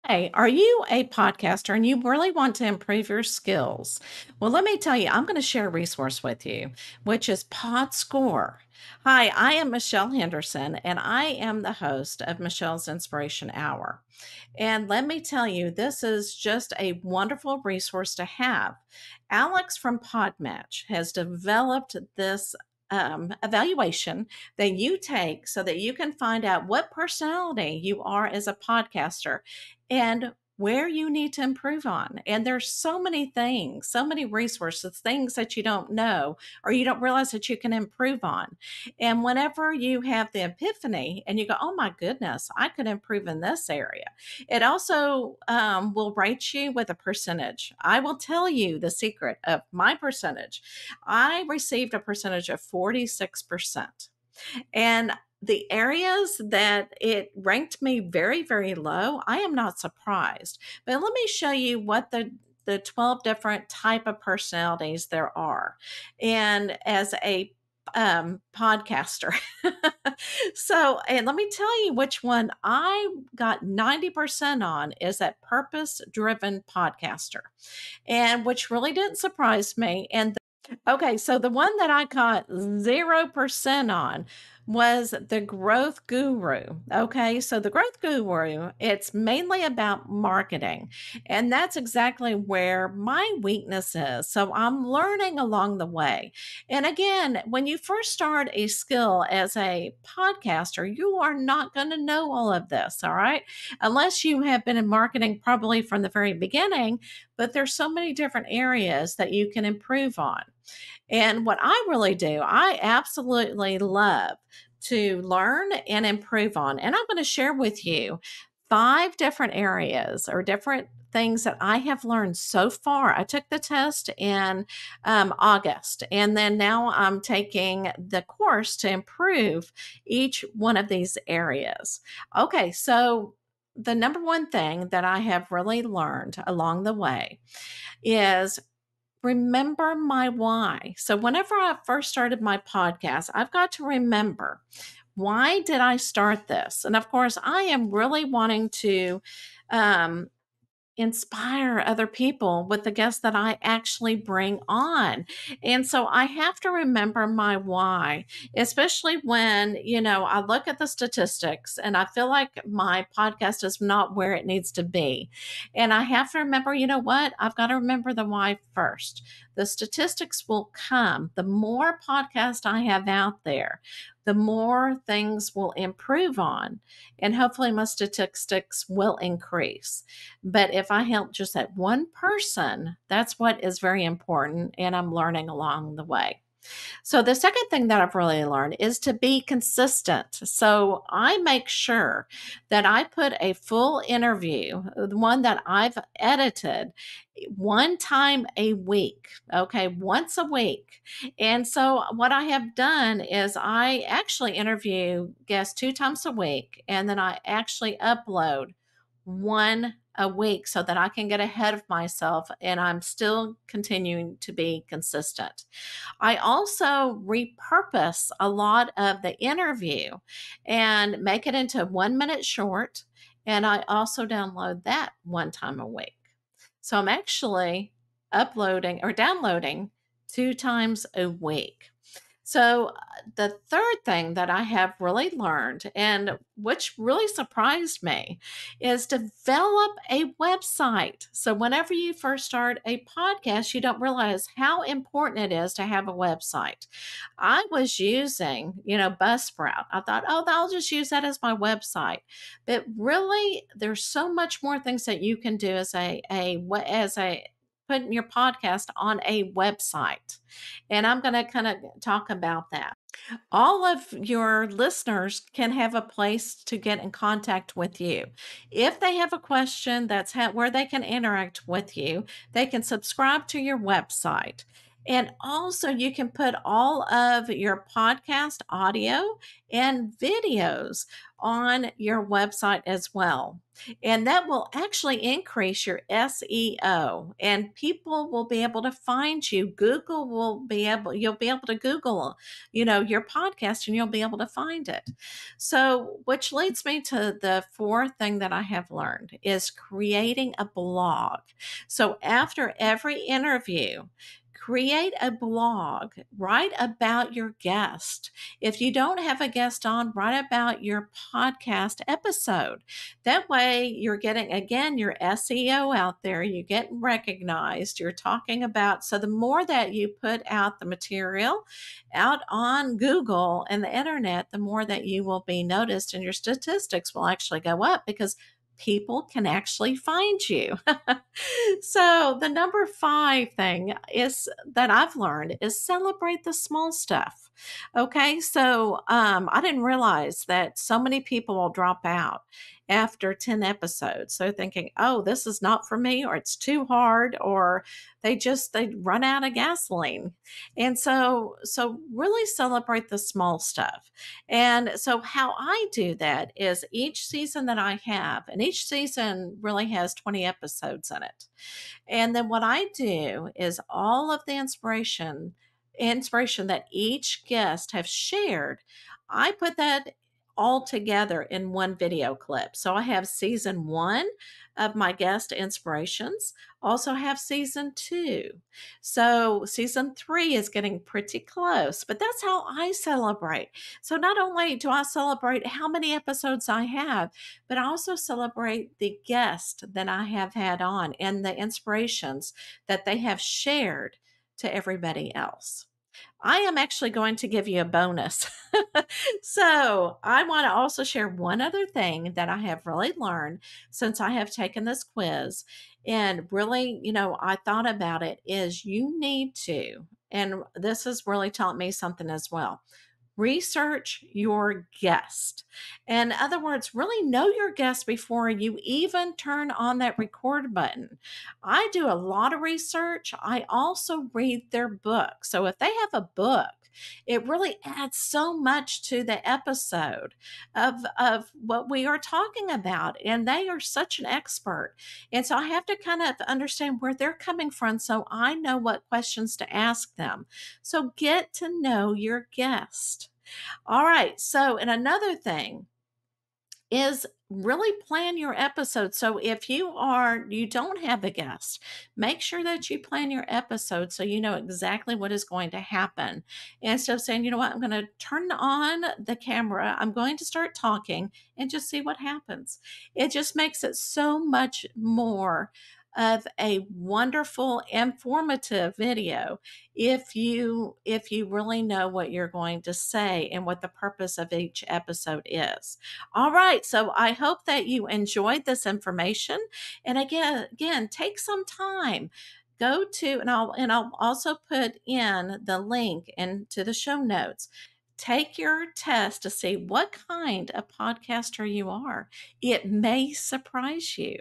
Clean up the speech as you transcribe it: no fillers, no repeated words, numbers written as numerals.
Hey, are you a podcaster and you really want to improve your skills? Well, let me tell you, I'm going to share a resource with you, which is PodScore. Hi, I am Michelle Henderson, and I am the host of Michelle's Inspiration Hour. And let me tell you, this is just a wonderful resource to have. Alex from Podmatch has developed this evaluation that you take so that you can find out what personality you are as a podcaster and where you need to improve on. And there's so many things, so many resources, things that you don't know or you don't realize that you can improve on. And whenever you have the epiphany and you go, oh my goodness, I could improve in this area, it also will rate you with a percentage. I will tell you the secret of my percentage. I received a percentage of 46%. And the areas that it ranked me very, very low, I am not surprised. But let me show you what the 12 different type of personalities there are. And as a podcaster. So, and let me tell you which one I got 90% on is that purpose driven podcaster, and which really didn't surprise me. And okay, so the one that I got 0% on was the growth guru. Okay, so the growth guru, it's mainly about marketing, and that's exactly where my weakness is. So I'm learning along the way. And again, when you first start a skill as a podcaster, you are not going to know all of this, all right? Unless you have been in marketing probably from the very beginning, but there's so many different areas that you can improve on. And what I really do, I absolutely love to learn and improve on. And I'm going to share with you five different areas or different things that I have learned so far. I took the test in August, and then now I'm taking the course to improve each one of these areas. Okay, so the number one thing that I have really learned along the way is remember my why. So, whenever I first started my podcast, I've got to remember why did I start this? And of course, I am really wanting to um, inspire other people with the guests that I actually bring on. And so I have to remember my why, especially when, I look at the statistics and I feel like my podcast is not where it needs to be. And I have to remember, you know what? I've got to remember the why first. The statistics will come. The more podcasts I have out there, the more things will improve on, and hopefully my statistics will increase. But if I help just that one person, that's what is very important. And I'm learning along the way. So the second thing that I've really learned is to be consistent. So I make sure that I put a full interview, the one that I've edited, one time a week, okay, once a week. And so what I have done is I actually interview guests two times a week, and then I actually upload one a week so that I can get ahead of myself and I'm still continuing to be consistent. I also repurpose a lot of the interview and make it into 1 minute short. And I also download that one time a week. So I'm actually uploading or downloading two times a week. So, the third thing that I have really learned, and which really surprised me, is develop a website. So, whenever you first start a podcast, you don't realize how important it is to have a website. I was using, Buzzsprout. I thought, oh, I'll just use that as my website. But really, there's so much more things that you can do as a putting your podcast on a website. And I'm going to kind of talk about that. All of your listeners can have a place to get in contact with you. If they have a question, where they can interact with you. They can subscribe to your website. And also, you can put all of your podcast audio and videos on your website as well. And that will actually increase your SEO, and people will be able to find you. Google will be able, you'll be able to Google, your podcast, and you'll be able to find it. So, which leads me to the fourth thing that I have learned is creating a blog. So, after every interview, create a blog, write about your guest. If you don't have a guest on, write about your podcast episode. That way, you're getting, again, your SEO out there, you get recognized, you're talking about. So, the more that you put out the material out on Google and the internet, the more that you will be noticed, and your statistics will actually go up because people can actually find you. So the number five thing is that I've learned is celebrate the small stuff. Okay, so I didn't realize that so many people will drop out after 10 episodes. So thinking, oh, this is not for me, or it's too hard, or they run out of gasoline. And so really celebrate the small stuff. And so how I do that is each season that I have, and each season really has 20 episodes in it. And then what I do is all of the inspiration that each guest have shared, I put that all together in one video clip. So I have season 1 of my guest inspirations, also have season 2. So season 3 is getting pretty close, but that's how I celebrate. So not only do I celebrate how many episodes I have, but I also celebrate the guest that I have had on and the inspirations that they have shared to everybody else. I am actually going to give you a bonus. So, I want to also share one other thing that I have really learned since I have taken this quiz. And really, I thought about it is you need to, and this has really taught me something as well. Research your guest. In other words, really know your guest before you even turn on that record button. I do a lot of research. I also read their book. So if they have a book, it really adds so much to the episode of what we are talking about. And they are such an expert. And so I have to kind of understand where they're coming from so I know what questions to ask them. So get to know your guest. All right. So, and another thing is really plan your episode. So if you don't have a guest, make sure that you plan your episode so you know exactly what is going to happen. Instead of saying, you know what, I'm going to turn on the camera, I'm going to start talking and just see what happens. It just makes it so much more of a wonderful informative video if you really know what you're going to say and what the purpose of each episode is. All right, so I hope that you enjoyed this information. And again, take some time. Go to, and I'll also put in the link into the show notes. Take your test to see what kind of podcaster you are. It may surprise you.